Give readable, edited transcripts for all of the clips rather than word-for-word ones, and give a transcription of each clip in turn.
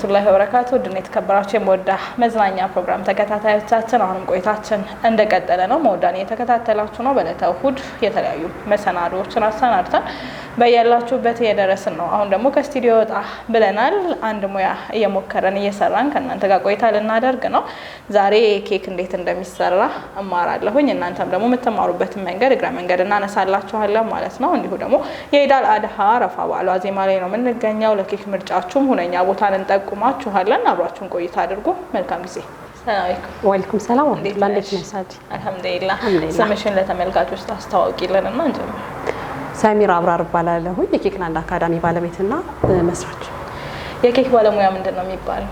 ወራህመቱላሂ ወበረካቱ ድነ የተከበራችሁ የሞዳ መዝናኛ ፕሮግራም ተከታታዮቻችን አሁንም ቆይታችን እንደቀጠለ ነው። ሞዳን እየተከታተላችሁ ነው። በዕለተ እሁድ የተለያዩ መሰናዶዎችን አሰናድተን በያላችሁበት እየደረስን ነው። አሁን ደግሞ ከስቱዲዮ ወጣ ብለናል። አንድ ሙያ እየሞከረን እየሰራን ከእናንተ ጋር ቆይታ ልናደርግ ነው። ዛሬ ኬክ እንዴት እንደሚሰራ እማራለሁኝ። እናንተም ደግሞ የምትማሩበትን መንገድ እግረ መንገድ እናነሳላችኋለን ማለት ነው። እንዲሁ ደግሞ የኢድ አል አድሃ አረፋ በዓል ዋዜማ ላይ ነው የምንገኘው። ለኬክ ምርጫችሁም ሁነኛ ቦታን እንጠቁማችኋለን። አብራችሁን ቆይታ አድርጉ። መልካም ጊዜ። ሰላም አለይኩም። ወአለይኩም ሰላም ወራህመቱላሂ ወበረካቱ። አልሐምዱሊላህ። ስምሽን ለተመልካቾች ታስተዋውቂልንና እንጀምር። ሳሚራ አብራር እባላለሁ። የኬክ ላንድ አካዳሚ ባለቤትና መስራች። የኬክ ባለሙያ ምንድነው የሚባለው?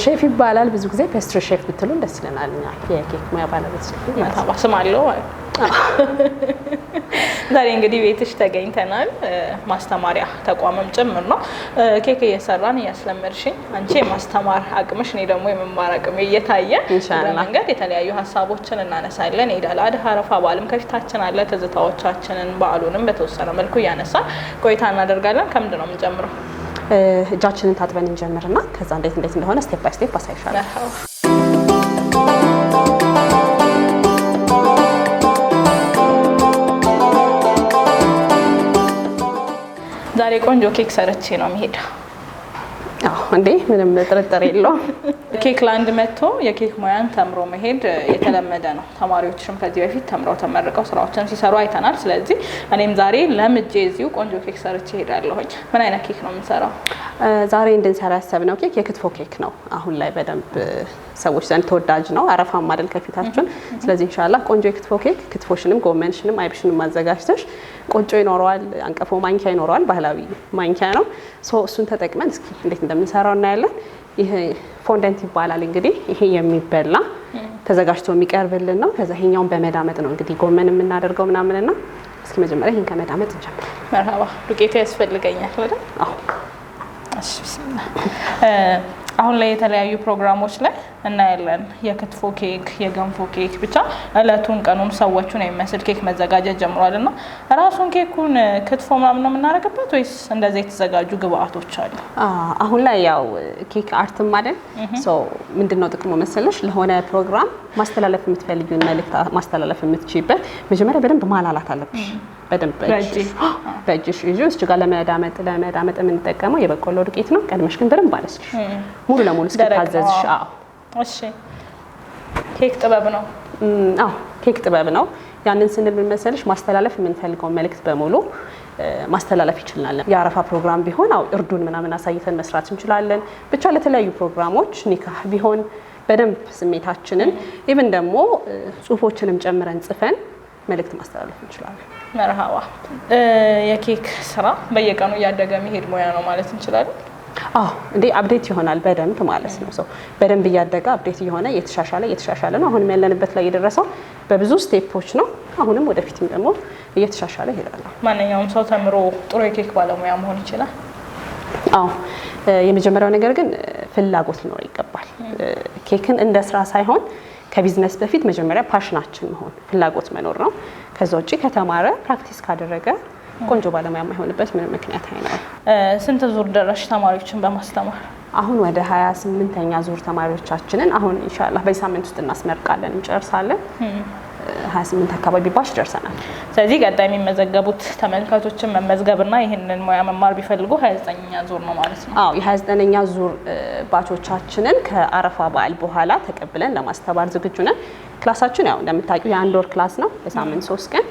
ሼፍ ይባላል። ብዙ ጊዜ ፔስትሪ ሼፍ ብትሉን ደስ ይለናል። እኛ የኬክ ሙያ ባለቤት ስም አለው። ዛሬ እንግዲህ ቤትሽ ተገኝተናል። ማስተማሪያ ተቋምም ጭምር ነው። ኬክ እየሰራን እያስለመድሽኝ አንቺ የማስተማር አቅምሽ፣ እኔ ደግሞ የመማር አቅሜ እየታየ በመንገድ የተለያዩ ሀሳቦችን እናነሳለን። የኢድ አል አድሃ አረፋ በዓልም ከፊታችን አለ። ትዝታዎቻችንን በዓሉንም በተወሰነ መልኩ እያነሳን ቆይታ እናደርጋለን። ከምንድን ነው የምንጀምረው? እጃችንን ታጥበን እንጀምርና ከዛ እንዴት እንደሆነ ስቴፕ ባይ ስቴፕ አሳይሻለሁ። ዛሬ ቆንጆ ኬክ ሰርቼ ነው የሚሄደው። እንዴ ምንም ጥርጥር የለውም። ኬክ ላንድ መጥቶ የኬክ ሙያን ተምሮ መሄድ የተለመደ ነው። ተማሪዎችም ከዚህ በፊት ተምረው ተመርቀው ስራዎችን ሲሰሩ አይተናል። ስለዚህ እኔም ዛሬ ለምጄ እዚሁ ቆንጆ ኬክ ሰርቼ እሄዳለሁኝ። ምን አይነት ኬክ ነው የምንሰራው? ዛሬ እንድንሰራ ያሰብነው ኬክ የክትፎ ኬክ ነው። አሁን ላይ በደንብ ሰዎች ዘንድ ተወዳጅ ነው። አረፋም አይደል ከፊታችን። ስለዚህ ኢንሻአላህ ቆንጆ የክትፎ ኬክ፣ ክትፎሽንም ጎመንሽንም አይብሽንም ማዘጋጅተሽ ቆንጆ ይኖረዋል። አንቀፎ ማንኪያ ይኖረዋል። ባህላዊ ማንኪያ ነው። እሱን ተጠቅመን እስኪ እንዴት እንደምንሰራው እናያለን። ይሄ ፎንደንት ይባላል። እንግዲህ ይሄ የሚበላ ተዘጋጅቶ የሚቀርብልን ነው። ከዛ ይሄኛውን በመዳመጥ ነው እንግዲህ ጎመን የምናደርገው ምናምንና እስኪ መጀመሪያ ይሄን ከመዳመጥ እንጀምር። መርሃባ። ዱቄቱ ያስፈልገኛል አይደል? አዎ። እሺ ቢስሚላህ። አሁን ላይ የተለያዩ ፕሮግራሞች ላይ እናያለን የክትፎ ኬክ፣ የገንፎ ኬክ፣ ብቻ እለቱን ቀኑን ሰዎቹን የሚመስል ኬክ መዘጋጀት ጀምሯልና ራሱን ኬኩን ክትፎ ምናምን ነው የምናደርግበት ወይስ እንደዚህ የተዘጋጁ ግብአቶች አሉ? አሁን ላይ ያው ኬክ አርትም አይደል? ምንድነው ጥቅሙ መሰለሽ? ለሆነ ፕሮግራም ማስተላለፍ የምትፈልጊውን መልእክት ማስተላለፍ የምትችይበት መጀመሪያ በደንብ ማላላት አለብሽ። በደንብ በእጅሽ ይዤ እዚህ ጋር ለመዳመጥ የምንጠቀመው የበቆሎ ዱቄት ነው። ቀድመሽ ግን በደንብ አለስልሽ ሙሉ ለሙሉ እስኪታዘዝሽ። እሺ ኬክ ጥበብ ነው። ኬክ ጥበብ ነው። ያንን ስንል ምን መሰለሽ ማስተላለፍ የምንፈልገውን መልእክት በሙሉ ማስተላለፍ ይችላል። የአረፋ ፕሮግራም ቢሆን እርዱን ምናምን አሳይተን መስራት እንችላለን። ብቻ ለተለያዩ ፕሮግራሞች ኒካህ ቢሆን በደንብ ስሜታችንን ኢቭን ደግሞ ጽሁፎችንም ጨምረን ጽፈን መልእክት ማስተላለፍ እንችላለን። መርሃባ። የኬክ ስራ በየቀኑ እያደገ የሚሄድ ሙያ ነው ማለት እንችላለን? እንዴ አፕዴት ይሆናል በደንብ ማለት ነው። በደንብ እያደገ አፕዴት እየሆነ እየተሻሻለ ነው። አሁንም ያለንበት ላይ የደረሰው በብዙ ስቴፖች ነው። አሁንም ወደፊትም ደግሞ እየተሻሻለ ይሄዳል። ማንኛውም ሰው ተምሮ ጥሩ የኬክ ባለሙያ መሆን ይችላል? የመጀመሪያው ነገር ግን ፍላጎት ሊኖር ይገባል። ኬክን እንደ ስራ ሳይሆን ከቢዝነስ በፊት መጀመሪያ ፓሽናችን መሆን ፍላጎት መኖር ነው። ከዛ ውጪ ከተማረ ፕራክቲስ ካደረገ ቆንጆ ባለሙያ የማይሆንበት ምንም ምክንያት አይኖርም። ስንት ዙር ደረሽ ተማሪዎችን በማስተማር? አሁን ወደ 28ኛ ዙር ተማሪዎቻችንን አሁን ኢንሻአላህ በሳምንት ውስጥ እናስመርቃለን፣ እንጨርሳለን። 28 አካባቢ ባች ደርሰናል። ስለዚህ ቀጣይ የሚመዘገቡት ተመልካቾችን መመዝገብና ይህንን ሙያ መማር ቢፈልጉ 29ኛ ዙር ነው ማለት ነው? የ29ኛ ዙር ባቾቻችንን ከአረፋ በዓል በኋላ ተቀብለን ለማስተማር ዝግጁ ነን። ክላሳችን ያው እንደምታውቂው የአንድ ወር ክላስ ነው፣ በሳምንት 3 ቀን።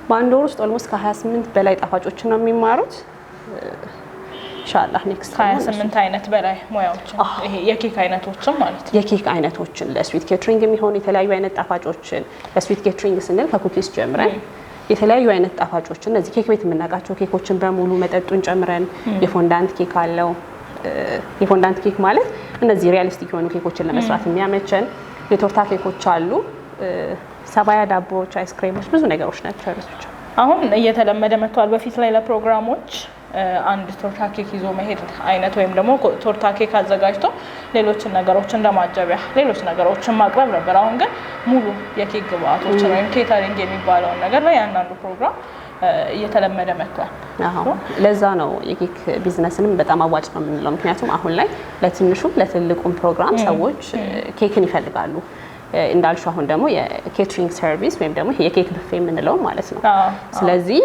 በአንድ ወር ውስጥ ኦልሞስት ከ28 በላይ ጣፋጮችን ነው የሚማሩት። ኢንሻአላህ ኔክስት 28 አይነት በላይ ሙያዎችን ይሄ የኬክ አይነቶችን ማለት ነው። የኬክ አይነቶችን ለስዊት ኬትሪንግ የሚሆኑ የተለያዩ አይነት ጣፋጮችን፣ ለስዊት ኬትሪንግ ስንል ከኩኪስ ጀምረን የተለያዩ አይነት ጣፋጮችን እነዚህ ኬክ ቤት የምናውቃቸው ኬኮችን በሙሉ መጠጡን ጨምረን የፎንዳንት ኬክ አለው። የፎንዳንት ኬክ ማለት እነዚህ ሪያሊስቲክ የሆኑ ኬኮችን ለመስራት የሚያመቸን የቶርታ ኬኮች አሉ። ሰባያ ዳቦዎች፣ አይስክሬሞች፣ ብዙ ነገሮች ናቸው ያሉት። አሁን እየተለመደ መጥቷል። በፊት ላይ ለፕሮግራሞች አንድ ቶርታ ኬክ ይዞ መሄድ አይነት ወይም ደግሞ ቶርታ ኬክ አዘጋጅቶ ሌሎችን ነገሮች እንደማጀቢያ ሌሎች ነገሮችን ማቅረብ ነበር። አሁን ግን ሙሉ የኬክ ግብአቶችን ወይም ኬተሪንግ የሚባለውን ነገር ላይ ያንዳንዱ ፕሮግራም እየተለመደ መጥቷል። ለዛ ነው የኬክ ቢዝነስንም በጣም አዋጭ ነው የምንለው። ምክንያቱም አሁን ላይ ለትንሹም ለትልቁም ፕሮግራም ሰዎች ኬክን ይፈልጋሉ። እንዳልሹ አሁን ደግሞ የኬተሪንግ ሰርቪስ ወይም ደግሞ የኬክ ብፌ የምንለው ማለት ነው። ስለዚህ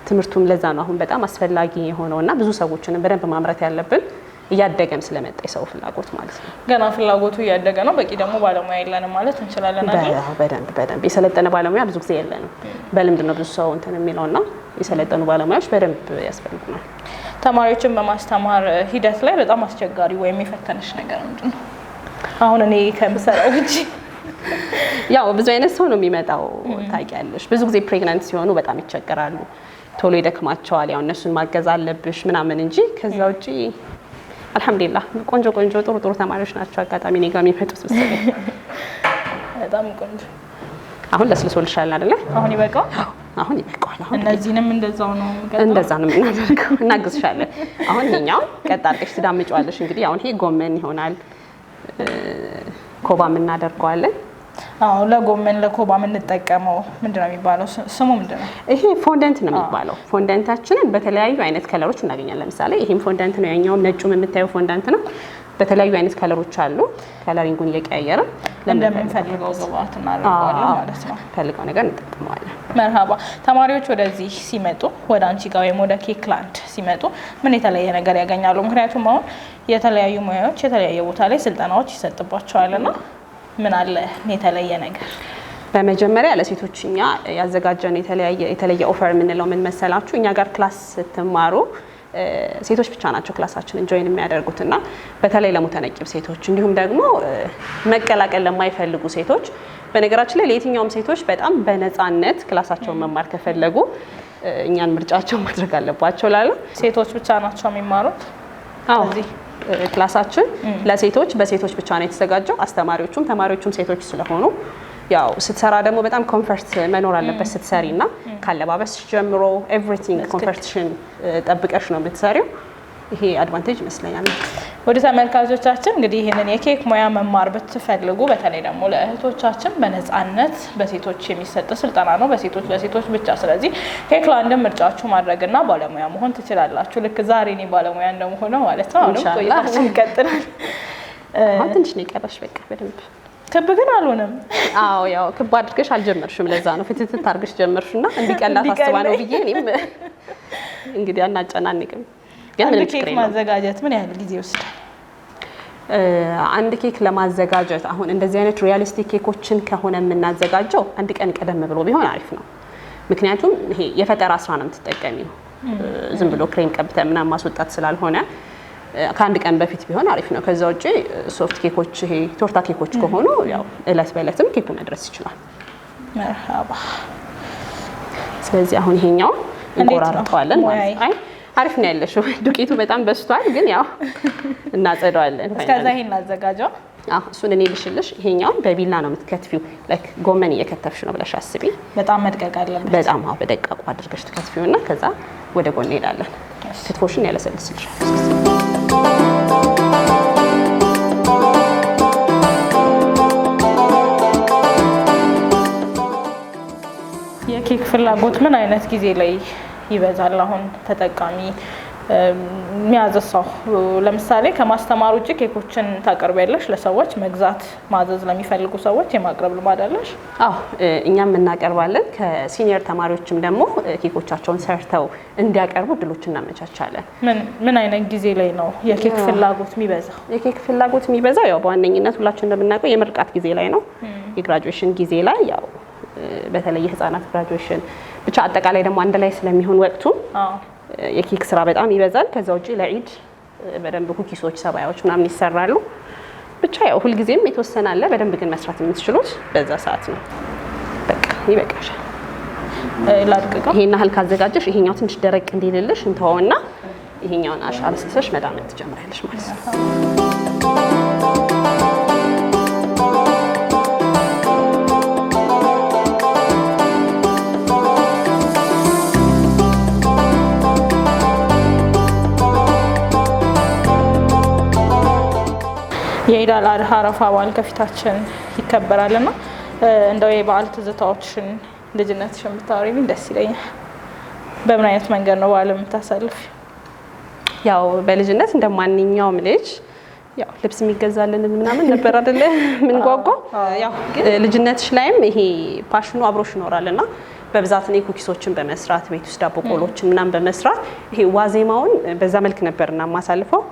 ትምህርቱም ለዛ ነው አሁን በጣም አስፈላጊ የሆነውና ብዙ ሰዎችንም በደንብ ማምረት ያለብን እያደገም ስለመጣ የሰው ፍላጎት ማለት ነው። ገና ፍላጎቱ እያደገ ነው። በቂ ደግሞ ባለሙያ የለንም ማለት እንችላለን አይደል? በደንብ የሰለጠነ ባለሙያ ብዙ ጊዜ የለንም። በልምድ ነው ብዙ ሰው እንትን የሚለውና የሰለጠኑ ባለሙያዎች በደንብ ያስፈልጉናል። ተማሪዎችን በማስተማር ሂደት ላይ በጣም አስቸጋሪ ወይም የፈተነሽ ነገር ምንድን ነው? አሁን እኔ ከምሰራው እንጂ ያው ብዙ አይነት ሰው ነው የሚመጣው ታውቂያለሽ። ብዙ ጊዜ ፕሬግናንት ሲሆኑ በጣም ይቸገራሉ፣ ቶሎ ይደክማቸዋል። ያው እነሱን ማገዝ አለብሽ ምናምን እንጂ ከዛ ውጪ አልሐምዱሊላህ ቆንጆ ጥሩ ተማሪዎች ናቸው። አጋጣሚ እኔ ጋር የሚመጡት መሰለኝ። በጣም ቆንጆ። አሁን ለስልሶልሻል አይደለ? አሁን ይበቃው። አሁን ይበቃዋል። አሁን እነዚህንም እንደዛው ነው እንደዛ ነው የምናደርገው። እናግዝሻለን። አሁን ይሄኛው ቀጥ አድርገሽ ትዳምጪዋለሽ። እንግዲህ አሁን ይሄ ጎመን ይሆናል። ኮባም እናደርገዋለን። ለጎመን ለኮባ የምንጠቀመው ምንድነው የሚባለው? ስሙ ምንድነው? ይሄ ፎንደንት ነው የሚባለው። ፎንደንታችንን በተለያዩ አይነት ከለሮች እናገኛለን። ለምሳሌ ይሄም ፎንደንት ነው፣ ያኛውም ነጩም የምታየው ፎንደንት ነው። በተለያዩ አይነት ከለሮች አሉ። ከለሪንጉን እየቀያየርን እንደምንፈልገው ግብአት እናደርገዋለን ማለት ነው። ፈልገው ነገር እንጠቀመዋለን። መርሃባ። ተማሪዎች ወደዚህ ሲመጡ ወደ አንቺ ጋር ወይም ወደ ኬክላንድ ሲመጡ ምን የተለየ ነገር ያገኛሉ? ምክንያቱም አሁን የተለያዩ ሙያዎች የተለያየ ቦታ ላይ ስልጠናዎች ይሰጥባቸዋልና ምን አለ የተለየ ነገር? በመጀመሪያ ለሴቶች እኛ ያዘጋጀን የተለየ ኦፈር የምንለው ምን መሰላችሁ? እኛ ጋር ክላስ ስትማሩ ሴቶች ብቻ ናቸው ክላሳችንን ጆይን የሚያደርጉትና በተለይ ለሙተነቂብ ሴቶች እንዲሁም ደግሞ መቀላቀል ለማይፈልጉ ሴቶች፣ በነገራችን ላይ ለየትኛውም ሴቶች በጣም በነፃነት ክላሳቸውን መማር ከፈለጉ እኛን ምርጫቸው ማድረግ አለባቸው። ላለው ሴቶች ብቻ ናቸው የሚማሩት? እዚህ ክላሳችን ለሴቶች በሴቶች ብቻ ነው የተዘጋጀው። አስተማሪዎቹም ተማሪዎቹም ሴቶች ስለሆኑ ያው ስትሰራ ደግሞ በጣም ኮንፈርት መኖር አለበት ስትሰሪና ካለባበስ ጀምሮ ኤቭሪቲንግ ኮንፈርትሽን ጠብቀሽ ነው የምትሰሪው። ይሄ አድቫንቴጅ ይመስለኛል። ወደ ተመልካቾቻችን እንግዲህ ይህንን የኬክ ሙያ መማር ብትፈልጉ በተለይ ደግሞ ለእህቶቻችን በነፃነት በሴቶች የሚሰጥ ስልጠና ነው፣ በሴቶች ለሴቶች ብቻ። ስለዚህ ኬክላንድን ምርጫችሁ ማድረግና ባለሙያ መሆን ትችላላችሁ። ልክ ዛሬ እኔ ባለሙያ እንደመሆነ ማለት ነው። አሁንም ቆይታችን ይቀጥላል። አሁን ትንሽ ነው የቀረሽ። በቃ በደንብ ክብ ግን አልሆነም። አዎ ያው ክብ አድርገሽ አልጀመርሽም። ለዛ ነው ፍትትት አድርገሽ ጀመርሽና እንዲቀላት አስባ ነው ብዬ እኔም እንግዲህ አናጨናንቅም። ግን አንድ ኬክ ማዘጋጀት ምን ያህል ጊዜ ይወስዳል? አንድ ኬክ ለማዘጋጀት አሁን እንደዚህ አይነት ሪያሊስቲክ ኬኮችን ከሆነ የምናዘጋጀው አንድ ቀን ቀደም ብሎ ቢሆን አሪፍ ነው። ምክንያቱም ይሄ የፈጠራ ስራ ነው የምትጠቀሚው። ዝም ብሎ ክሬም ቀብተን ምናምን ማስወጣት ስላልሆነ ከአንድ ቀን በፊት ቢሆን አሪፍ ነው። ከዛ ውጪ ሶፍት ኬኮች ይሄ ቶርታ ኬኮች ከሆኑ ያው እለት በእለትም ኬኩ መድረስ ይችላል። መርሃባ። ስለዚህ አሁን ይሄኛው እንቆራርጠዋለን ማለት ነው። አሪፍ ነው ያለሽው። ዱቄቱ በጣም በስቷል፣ ግን ያው እናጸደዋለን። እስከዛ ይሄን እናዘጋጀው። እሱን እኔ ልሽልሽ። ይሄኛውን በቢላ ነው የምትከትፊው። ላይክ ጎመን እየከተፍሽ ነው ብለሽ አስቢ። በጣም መድቀቅ አለበት። በጣም በደቃቁ አድርገሽ ትከትፊውና ከዛ ወደ ጎን እንሄዳለን። ክትፎሽን ያለሰልስልሻል። የኬክ ፍላጎት ምን አይነት ጊዜ ላይ ይበዛል? አሁን ተጠቃሚ የሚያዘው ሰው ለምሳሌ ከማስተማር ውጭ ኬኮችን ታቀርቢያለሽ ለሰዎች መግዛት ማዘዝ ለሚፈልጉ ሰዎች የማቅረብ ልማድ አለሽ? አዎ እኛም እናቀርባለን። ከሲኒየር ተማሪዎችም ደግሞ ኬኮቻቸውን ሰርተው እንዲያቀርቡ እድሎች እናመቻቻለን። ምን አይነት ጊዜ ላይ ነው የኬክ ፍላጎት የሚበዛው? የኬክ ፍላጎት የሚበዛው ያው በዋነኝነት ሁላችን እንደምናውቀው የምርቃት ጊዜ ላይ ነው። የግራጁዌሽን ጊዜ ላይ ያው በተለይ የህፃናት ግራጁዌሽን ብቻ አጠቃላይ ደግሞ አንድ ላይ ስለሚሆን ወቅቱ የኬክ ስራ በጣም ይበዛል። ከዛ ውጪ ለኢድ በደንብ ኩኪሶች፣ ሰባያዎች ምናምን ይሰራሉ። ብቻ ያው ሁልጊዜም የተወሰነ አለ። በደንብ ግን መስራት የምትችሉት በዛ ሰዓት ነው። በቃ ይበቃሻል። ላድቅቀው። ይሄን ያህል ካዘጋጀሽ ይሄኛው ትንሽ ደረቅ እንዲልልሽ እንተወውና ይሄኛውን አሻልስሰሽ መዳመጥ ትጀምሪያለሽ ማለት ነው። የኢድ አል አድሃ አረፋ በዓል ከፊታችን ይከበራልና እንደው የበዓል ትዝታዎችሽን ልጅነትሽን ብታወሪኝ ደስ ይለኛል። በምን አይነት መንገድ ነው በዓል የምታሳልፍ? ያው በልጅነት እንደማንኛውም ልጅ ያው ልብስ የሚገዛልን ምናምን ነበር አይደለ? ምን ጓጓ ያው ልጅነትሽ ላይም ይሄ ፓሽኑ አብሮሽ ይኖራልና በብዛት እኔ ኩኪሶችን በመስራት ቤት ውስጥ ዳቦ ቆሎችን ምናምን በመስራት ይሄ ዋዜማውን በዛ መልክ ነበርና ማሳልፈው።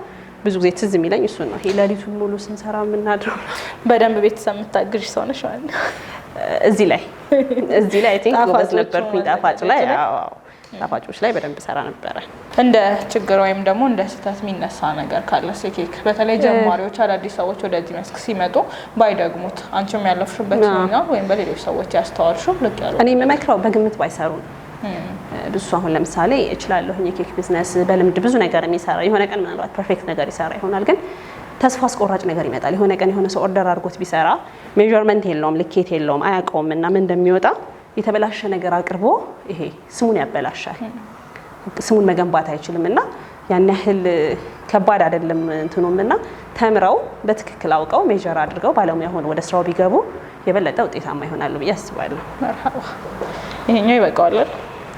ብዙ ጊዜ ትዝ የሚለኝ እሱን ነው። ይሄ ሌሊቱን ሙሉ ስንሰራ የምናድረው። በደንብ ቤተሰብ የምታግዥ ሰው ነሽ ማለት ነው? እዚህ ላይ አይ ቲንክ ጎበዝ ነበርኩኝ። ጣፋጭ ላይ ጣፋጮች ላይ በደንብ ሰራ ነበረ። እንደ ችግር ወይም ደግሞ እንደ ስህተት የሚነሳ ነገር ካለ ኬክ በተለይ ጀማሪዎች አዳዲስ ሰዎች ወደዚህ መስክ ሲመጡ ባይደግሙት፣ አንቺም ያለፍሽበት ነው ወይም በሌሎች ሰዎች ያስተዋልሽው ልክ ያለው እኔ የምመክረው በግምት ባይሰሩ ነው። ብዙ አሁን ለምሳሌ እችላለሁ የኬክ ቢዝነስ በልምድ ብዙ ነገር የሚሰራ የሆነ ቀን ምናልባት ፐርፌክት ነገር ይሰራ ይሆናል፣ ግን ተስፋ አስቆራጭ ነገር ይመጣል። የሆነ ቀን የሆነ ሰው ኦርደር አድርጎት ቢሰራ ሜዠርመንት የለውም፣ ልኬት የለውም፣ አያውቀውም እና ምን እንደሚወጣ የተበላሸ ነገር አቅርቦ ይሄ ስሙን ያበላሻል። ስሙን መገንባት አይችልም እና ያን ያህል ከባድ አይደለም እንትኑም እና ተምረው በትክክል አውቀው ሜዠር አድርገው ባለሙያ ሆነው ወደ ስራው ቢገቡ የበለጠ ውጤታማ ይሆናሉ ብዬ አስባለሁ። መርሐባ። ይሄኛው ይበቃዋል?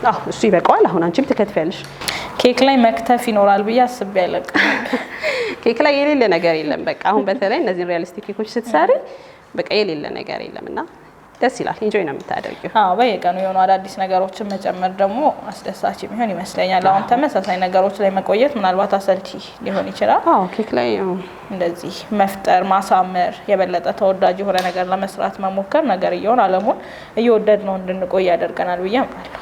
አዎ እሱ ይበቃዋል። አሁን አንቺም ትከትፊያለሽ። ኬክ ላይ መክተፍ ይኖራል ብዬ አስቤ አለቅም። ኬክ ላይ የሌለ ነገር የለም። በቃ አሁን በተለይ እነዚህ ሪያሊስቲክ ኬኮች ስትሰሪ በቃ የሌለ ነገር የለምና ደስ ይላል። ኢንጆይ ነው የምታደርጊው። በየቀኑ የሆኑ አዳዲስ ነገሮችን መጨመር ደግሞ አስደሳች የሚሆን ይመስለኛል። አሁን ተመሳሳይ ነገሮች ላይ መቆየት ምናልባት አሰልቺ ሊሆን ይችላል። ኬክ ላይ እንደዚህ መፍጠር፣ ማሳመር፣ የበለጠ ተወዳጅ የሆነ ነገር ለመስራት መሞከር ነገርየውን አለሙን እየወደድ ነው እንድንቆይ ያደርገናል ብዬ አምናለሁ።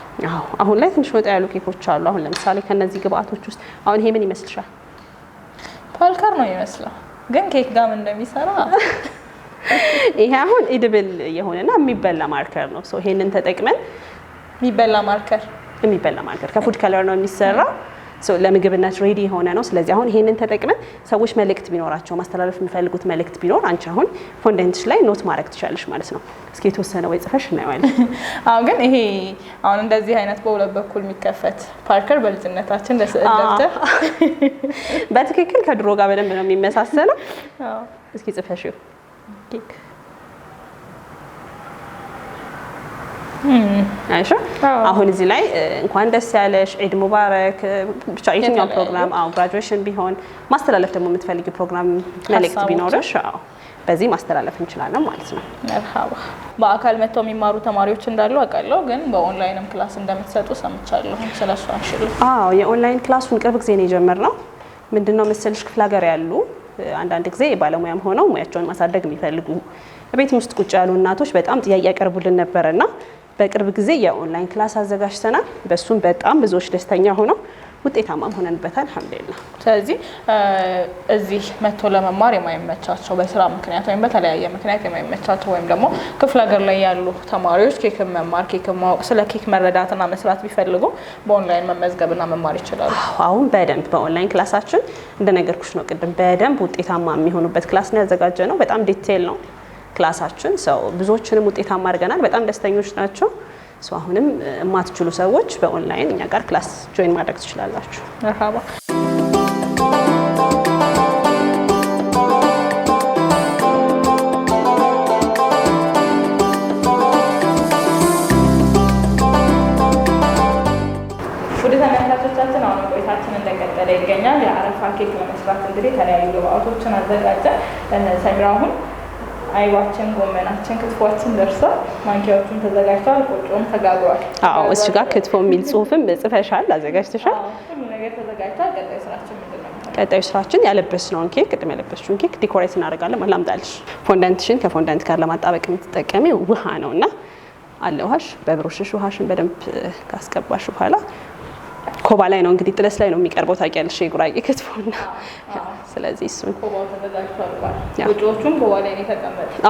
አሁን ላይ ትንሽ ወጣ ያሉ ኬኮች አሉ። አሁን ለምሳሌ ከነዚህ ግብአቶች ውስጥ አሁን ይሄ ምን ይመስልሻል? ፓልከር ነው የሚመስለው፣ ግን ኬክ ጋር ምን እንደሚሰራ ይሄ አሁን ኢድብል የሆነና የሚበላ ማርከር ነው። ሶ ይሄንን ተጠቅመን የሚበላ ማርከር ከፉድ ከለር ነው የሚሰራው። ሶ ለምግብነት ሬዲ የሆነ ነው። ስለዚህ አሁን ይሄንን ተጠቅመን ሰዎች መልእክት ቢኖራቸው ማስተላለፍ የሚፈልጉት መልእክት ቢኖር አንቺ አሁን ፎንደንትሽ ላይ ኖት ማድረግ ትችላለሽ ማለት ነው። እስኪ የተወሰነ ወይ ጽፈሽ እናየዋለን። ግን ይሄ አሁን እንደዚህ አይነት በሁለት በኩል የሚከፈት ፓርከር በልጅነታችን ለስዕል ደብተር በትክክል ከድሮ ጋር በደንብ ነው የሚመሳሰለው። እስኪ ጽፈሽ አይሻ አሁን እዚህ ላይ እንኳን ደስ ያለሽ ዒድ ሙባረክ ብቻ የትኛው ፕሮግራም ግራጁዌሽን ቢሆን ማስተላለፍ ደግሞ የምትፈልጊው ፕሮግራም መልእክት ቢኖርሽ በዚህ ማስተላለፍ እንችላለን ማለት ነው። መርሐባ። በአካል መጥተው የሚማሩ ተማሪዎች እንዳሉ አውቃለሁ፣ ግን በኦንላይንም ክላስ እንደምትሰጡ ሰምቻለሁ። ስለሱ አንሽሉ። የኦንላይን ክላሱን ቅርብ ጊዜ ነው የጀመርነው። ምንድነው መሰልሽ ክፍለ ሀገር ያሉ አንዳንድ ጊዜ ባለሙያም ሆነው ሙያቸውን ማሳደግ የሚፈልጉ ቤት ውስጥ ቁጭ ያሉ እናቶች በጣም ጥያቄ ያቀርቡልን ነበርና በቅርብ ጊዜ የኦንላይን ክላስ አዘጋጅተናል። በሱም በጣም ብዙዎች ደስተኛ ሆነው ውጤታማም ሆነንበታል አልሐምዱሊላህ። ስለዚህ እዚህ መጥቶ ለመማር የማይመቻቸው በስራ ምክንያት ወይም በተለያየ ምክንያት የማይመቻቸው ወይም ደግሞ ክፍለ ሀገር ላይ ያሉ ተማሪዎች ኬክን መማር፣ ኬክን ማወቅ፣ ስለ ኬክ መረዳትና መስራት ቢፈልጉ በኦንላይን መመዝገብና መማር ይችላሉ። አሁን በደንብ በኦንላይን ክላሳችን እንደነገርኩሽ ነው ቅድም በደንብ ውጤታማ የሚሆኑበት ክላስ ነው ያዘጋጀ ነው። በጣም ዲቴይል ነው ክላሳችን። ሰው ብዙዎችንም ውጤታማ አድርገናል። በጣም ደስተኞች ናቸው። አሁንም የማትችሉ ሰዎች በኦንላይን እኛ ጋር ክላስ ጆይን ማድረግ ትችላላችሁ። መርሐባ። ወደ ተመልካቾቻችን አሁን ቆይታችን እንደቀጠለ ይገኛል። የአረፋ ኬክ ለመስራት እንግዲህ የተለያዩ ግብአቶችን አዘጋጀን። ሰሚራ አሁን አይባችን፣ ጎመናችን፣ ክትፎችን ደርሷል። ማንኪያዎቹም ተዘጋጅተዋል። ቆጮም ተጋግሯል። እሱ ጋር ክትፎ የሚል ጽሁፍም ጽፈሻል፣ አዘጋጅተሻል። ሁሉ ነገር ተዘጋጅቷል። ቀጣይ ስራችን ምንድነው? ቀጣዩ ስራችን ያለበስነውን ኬክ ቅድም ያለበስሽውን ኬክ ዲኮሬት እናደርጋለን። ማላምጣልሽ ፎንዳንትሽን ከፎንዳንት ጋር ለማጣበቅ የምትጠቀሚው ውሃ ነውና አለ ውሃሽ በብሩሽሽ ውሃሽን በደንብ ካስገባሽ በኋላ ኮባ ላይ ነው እንግዲህ ጥለስ ላይ ነው የሚቀርበው ታውቂያለሽ፣ የጉራጌ ክትፎና ስለዚህ እሱን ኮባው ተዘጋጅቷል። ቁጮቹም ኮባ ላይ ነው የተቀመጡት።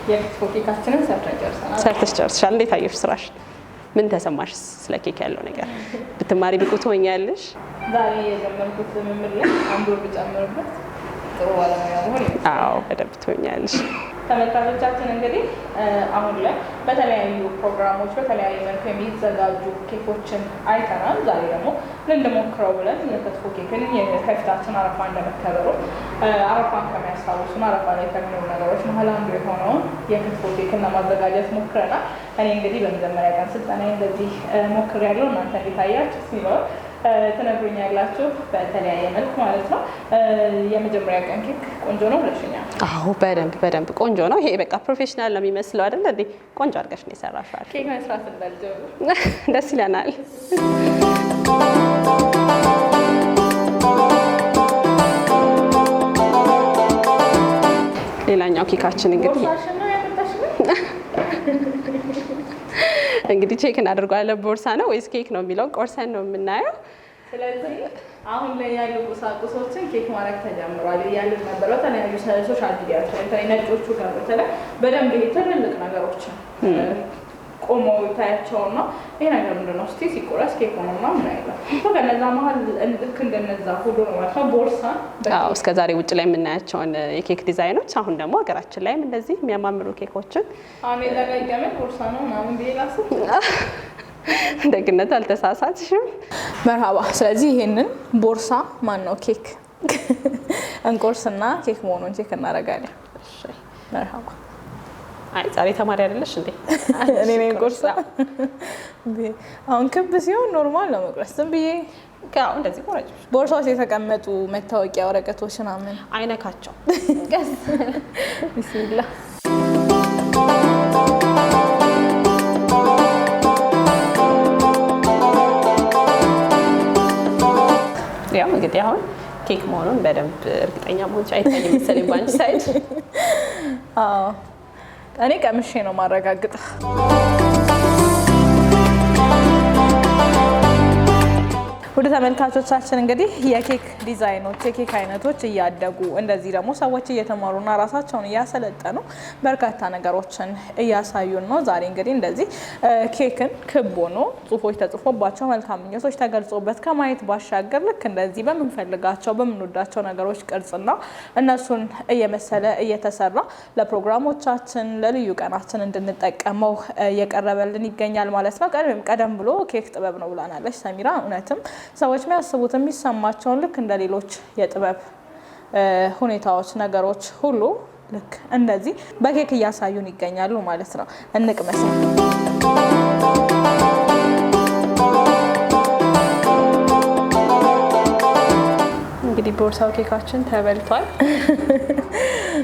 የክትፎ ኬካችንን ሰርተን ጨርሰናል። ሰርተሽ ጨርሰሻል። እንዴት አየሽ ስራሽ? ምን ተሰማሽ? ስለ ኬክ ያለው ነገር ብትማሪ ብቁ ትሆኛለሽ? ዛሬ የጀመርኩት ልምምድ ላይ አንድ ወር ብጨምርበት ጥሩ ባለሙያ መሆን ይመስላል። በደንብ ትሆኛለሽ። ተመልካቾቻችን እንግዲህ አሁን ላይ በተለያዩ ፕሮግራሞች በተለያዩ መልኩ የሚዘጋጁ ኬኮችን አይተናል። ዛሬ ደግሞ ልንሞክረው ብለን የክትፎ ኬክን የከፊታችን አረፋ እንደመከበሩ አረፋን ከሚያስታውሱን አረፋ ላይ ከሚኖሩ ነገሮች መሀል አንዱ የሆነውን የክትፎ ኬክን ለማዘጋጀት ሞክረናል። እኔ እንግዲህ በመጀመሪያ ቀን ስልጠና እንደዚህ ሞክሬያለሁ። እናንተ እንዴት አያችሁ ሲኖር ትነግሩኛላችሁ በተለያየ መልክ ማለት ነው። የመጀመሪያ ቀን ኬክ ቆንጆ ነው ብለሽኛል። አዎ በደንብ ቆንጆ ነው። ይሄ በቃ ፕሮፌሽናል ነው የሚመስለው አይደል እንዴ? ቆንጆ አድርገሽ ነው የሰራሽው። ኬክ መስራት እንዳልጀምር ደስ ይለናል። ሌላኛው ኬካችን እንግዲህ ቼክ እናደርገዋለን። ቦርሳ ነው ወይስ ኬክ ነው የሚለውን ቆርሰን ነው የምናየው። ስለዚህ አሁን ላይ ያሉ ቁሳቁሶችን ኬክ ማድረግ ተጀምሯል እያልን ነበር። በተለያዩ ሶሻል ሚዲያዎች ላይ ነጮቹ ጋር በተለይ በደንብ ይሄ ትልልቅ ነገሮችን ቆመው ታያቸውና ይሄ ነገር ምንድን ነው እስቲ ሲቆረስ ኬክ ሆኖ ምናምን አይደለም። ከነዛ መሀል ልክ እንደነዛ ሁሉ ነው ማለት ነው። ቦርሳ እስከ ዛሬ ውጭ ላይ የምናያቸውን የኬክ ዲዛይኖች አሁን ደግሞ ሀገራችን ላይም እንደዚህ የሚያማምሩ ኬኮችን አሁን የዘጋጀመ ቦርሳ ነው ምናምን ብዬ ላስብ ደግነት አልተሳሳትሽም። መርሃባ። ስለዚህ ይሄንን ቦርሳ ማን ነው ኬክ እንቆርስና ኬክ መሆኑን ቼክ እናደርጋለን። እሺ መርሃባ። አይ ዛሬ ተማሪ አይደለሽ እንዴ? እኔ ነኝ ቆርሳ። አሁን ክብ ሲሆን ኖርማል ነው መቁረስ። ዝም ብዬ እንደዚህ ቆረጭ። ቦርሳዎች የተቀመጡ መታወቂያ ወረቀቶች ምናምን አይነካቸው። ቢስሚላህ። ያው እንግዲህ አሁን ኬክ መሆኑን በደንብ እርግጠኛ መሆን አይታይም መሰለኝ ባንቺ ሳይድ። አዎ እኔ ቀምሼ ነው ማረጋግጥ። ወደ ተመልካቾቻችን እንግዲህ የኬክ ዲዛይኖች የኬክ አይነቶች እያደጉ እንደዚህ ደግሞ ሰዎች እየተማሩና ራሳቸውን እያሰለጠኑ በርካታ ነገሮችን እያሳዩን ነው። ዛሬ እንግዲህ እንደዚህ ኬክን ክብ ሆኖ ጽሁፎች ተጽፎባቸው መልካም ምኞቶች ተገልጾበት ከማየት ባሻገር ልክ እንደዚህ በምንፈልጋቸው በምንወዳቸው ነገሮች ቅርጽና እነሱን እየመሰለ እየተሰራ ለፕሮግራሞቻችን ለልዩ ቀናችን እንድንጠቀመው እየቀረበልን ይገኛል ማለት ነው። ቀደም ብሎ ኬክ ጥበብ ነው ብላናለች ሰሚራ። እውነትም ሰዎች የሚያስቡት የሚሰማቸውን ልክ እንደ ሌሎች የጥበብ ሁኔታዎች ነገሮች ሁሉ ልክ እንደዚህ በኬክ እያሳዩን ይገኛሉ ማለት ነው። እንቅመስ። እንግዲህ ቦርሳው ኬካችን ተበልቷል።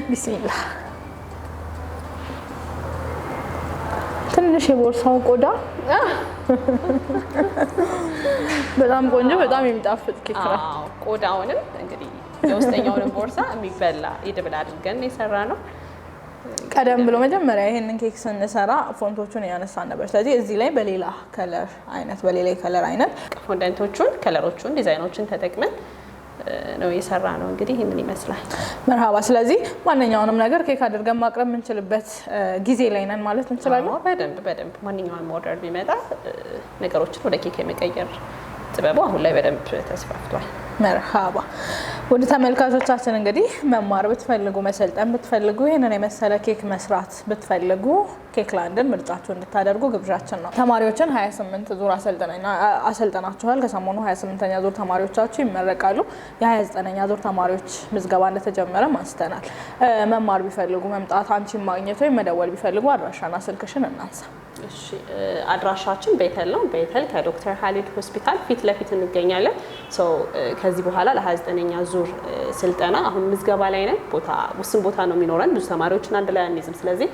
ቢስሚላህ። ትንሽ የቦርሳው ቆዳ በጣም ቆንጆ በጣም የሚጣፍጥ ኬክ ነው። ቆዳውንም እንግዲህ የውስጠኛውንም ቦርሳ የሚበላ ይድብል አድርገን የሰራ ነው። ቀደም ብሎ መጀመሪያ ይሄንን ኬክ ስንሰራ ፎንቶቹን ያነሳን ነበር። ስለዚህ እዚህ ላይ በሌላ ከለር አይነት ፎንደንቶቹን ከለሮቹን ዲዛይኖችን ተጠቅመን ነው የሰራ ነው። እንግዲህ ይሄንን ይመስላል። መርሃባ። ስለዚህ ማንኛውንም ነገር ኬክ አድርገን ማቅረብ የምንችልበት ጊዜ ላይ ነን ማለት እንችላለን። በደንብ ማንኛውንም ኦርደር ቢመጣ ነገሮችን ወደ ኬክ የመቀየር ጥበቡ አሁን ላይ በደንብ ተስፋፍቷል። መርሃባ። ወደ ተመልካቾቻችን እንግዲህ መማር ብትፈልጉ መሰልጠን ብትፈልጉ ይህንን የመሰለ ኬክ መስራት ብትፈልጉ ኬክ ላንድን ምርጫችሁ እንድታደርጉ ግብዣችን ነው። ተማሪዎችን 28 ዙር አሰልጠናችኋል። ከሰሞኑ 28ኛ ዙር ተማሪዎቻችሁ ይመረቃሉ። የ29ኛ ዙር ተማሪዎች ምዝገባ እንደተጀመረ አንስተናል። መማር ቢፈልጉ መምጣት አንቺን ማግኘት ወይም መደወል ቢፈልጉ አድራሻና ስልክሽን እናንሳ። እሺ፣ አድራሻችን ቤተል ነው። ቤተል ከዶክተር ሀሊድ ሆስፒታል ፊት ለፊት እንገኛለን። ከዚህ በኋላ ለ29ኛ ዙር ስልጠና አሁን ምዝገባ ላይ ነን። ውስን ቦታ ነው የሚኖረን። ብዙ ተማሪዎችን አንድ ላይ አንይዝም። ስለዚህ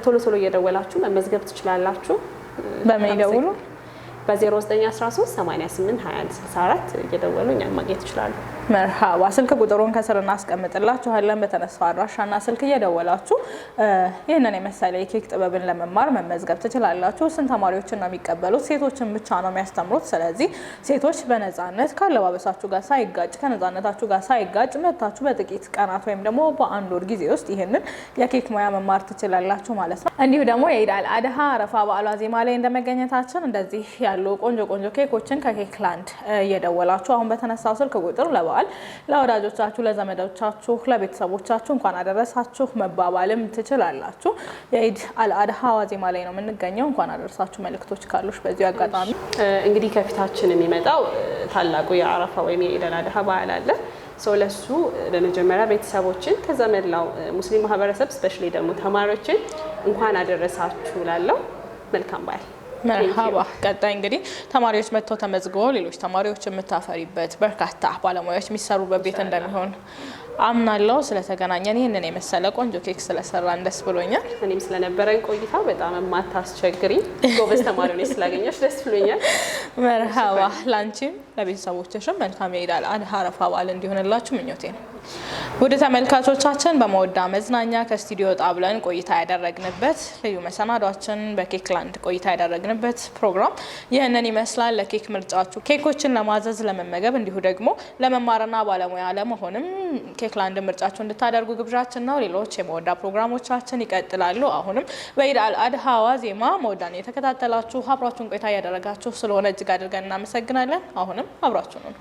ቶሎ እየደወላችሁ መመዝገብ ትችላላችሁ። በምን ይደውሉ? በ0913 88 21 64 እየደወሉ እኛን ማግኘት ይችላሉ። መርሃባ። ስልክ ቁጥሩን ከስር እናስቀምጥላችኋለን። በተነሳው አድራሻና ስልክ እየደወላችሁ ይህንን የመሰለ የኬክ ጥበብን ለመማር መመዝገብ ትችላላችሁ። ስንት ተማሪዎችን ነው የሚቀበሉት? ሴቶችን ብቻ ነው የሚያስተምሩት። ስለዚህ ሴቶች በነፃነት ካለባበሳችሁ ጋር ሳይጋጭ ከነፃነታችሁ ጋር ሳይጋጭ መታችሁ በጥቂት ቀናት ወይም ደግሞ በአንድ ወር ጊዜ ውስጥ ይህንን የኬክ ሙያ መማር ትችላላችሁ ማለት ነው። እንዲሁ ደግሞ የኢድ አል አድሃ አረፋ በዓሏ ዜማ ላይ እንደመገኘታችን እንደዚህ ያሉ ቆንጆ ኬኮችን ከኬክ ላንድ እየደወላችሁ አሁን በተነሳው ስልክ ቁጥር ለበዓሉ በዓል ለወዳጆቻችሁ፣ ለዘመዶቻችሁ፣ ለቤተሰቦቻችሁ እንኳን አደረሳችሁ መባባልም ትችላላችሁ። የኢድ አልአድሃ ዋዜማ ላይ ነው የምንገኘው። እንኳን አደረሳችሁ መልእክቶች ካሉሽ በዚህ አጋጣሚ። እንግዲህ ከፊታችን የሚመጣው ታላቁ የአረፋ ወይም የኢድ አልአድሃ በዓል አለ። ለሱ በመጀመሪያ ቤተሰቦችን ከዛ መላው ሙስሊም ማህበረሰብ ስፔሻሊ ደግሞ ተማሪዎችን እንኳን አደረሳችሁ ላለው መልካም በዓል። መርሃባ። ቀጣይ እንግዲህ ተማሪዎች መጥተው ተመዝግበው ሌሎች ተማሪዎች የምታፈሪበት በርካታ ባለሙያዎች የሚሰሩበት ቤት እንደሚሆን አምናለሁ። ስለተገናኘን ይህንን የመሰለ ቆንጆ ኬክ ስለሰራን ደስ ብሎኛል። እኔም ስለነበረን ቆይታ በጣም የማታስቸግሪኝ ጎበዝ ተማሪ ነሽ ስላገኘሽ ደስ ብሎኛል። መርሃባ። ላንቺም ለቤተሰቦችሽም መልካም የኢድ አልአድሃ አረፋ በዓል እንዲሆንላችሁ ምኞቴ ነው። ውድ ተመልካቾቻችን በመወዳ መዝናኛ ከስቱዲዮ ወጣ ብለን ቆይታ ያደረግንበት ልዩ መሰናዷችን በኬክላንድ ቆይታ ያደረግንበት ፕሮግራም ይህንን ይመስላል። ለኬክ ምርጫችሁ ኬኮችን ለማዘዝ ለመመገብ እንዲሁ ደግሞ ለመማርና ባለሙያ ለመሆንም ኬክላንድ ምርጫችሁ እንድታደርጉ ግብዣችን ነው። ሌሎች የመወዳ ፕሮግራሞቻችን ይቀጥላሉ። አሁንም በኢድ አልአድሃ ዋዜማ መወዳን የተከታተላችሁ አብራችሁን ቆይታ እያደረጋችሁ ስለሆነ እጅግ አድርገን እናመሰግናለን። አሁንም አብራችሁ ነው።